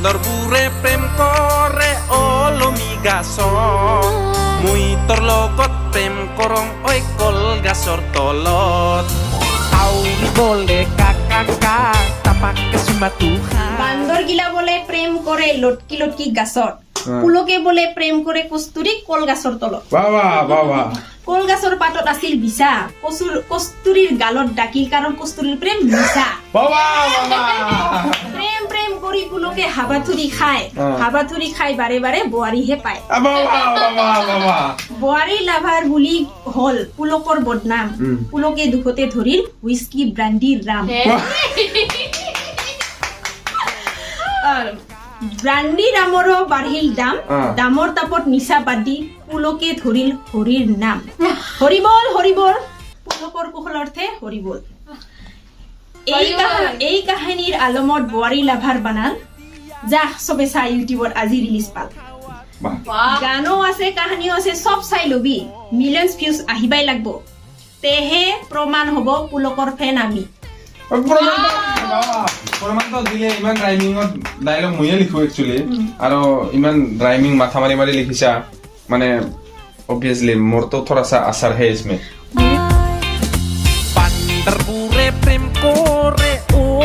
বান্দৰবোৰে প্ৰেম কৰে অলমি গাছত মই তোৰ লগত প্ৰেম কৰম ঐ কল গাছৰ তলত কাউৰী বলে কাকা কা তাপাকে চুমাটো বান্দৰ গিলা বলে প্ৰেম কৰে লটকি লটকি গাছত পুলকে বলে প্ৰেম কৰে কস্তুৰি কল গাছৰ তলত বাবা বাবা কল গাছৰ পাতত আছিল বিছা কস্তুৰিৰ গালত ডাকিল কাৰণ কস্তুৰিৰ প্ৰেম মিছা বাবা বাবা প্ৰেম প্ৰেম কৰি পুলকে হাবাথুৰি খাই বাৰে বাৰে বোৱাৰীহে পায় বাবা বাবা বাবা বোৱাৰী লাভাৰ বুলি হল পুলকৰ বদনাম পুলকে দুখতে ধৰিল হুইস্কি ব্ৰাণ্ডিৰ ৰাম ব্ৰাণ্ডি ৰামৰো বাঢ়িল দাম দামৰ তাপত নিচা বাদ দি পুলকে ধৰিল হৰিৰ নাম হৰিবল হৰিবল পুলকৰ কুশল অৰ্থে হৰিবল এই কাহিনীৰ আলমত বোৱাৰী লাভাৰ বানাল যা চবে চাই ইউটিউবত আজি ৰিলিজ পাল গানো আছে কাহিনীও আছে সব চাই লবি মিলিয়নছ ভিউজ আহিবাই লাগব তেহে প্ৰমাণ হ'ব পুলকৰ ফেন আমি প্ৰমাণটো দিলে ইমান ৰাইমিঙত ডাইলগ মইয়ে লিখো একচুৱেলি আৰু ইমান ৰাইমিং মাথা মাৰি মাৰি লিখিছা মানে অবভিয়াছলি মোৰতো থোৰা সা আসাৰ হে ইসমে বান্দৰবোৰে প্ৰেম কৰে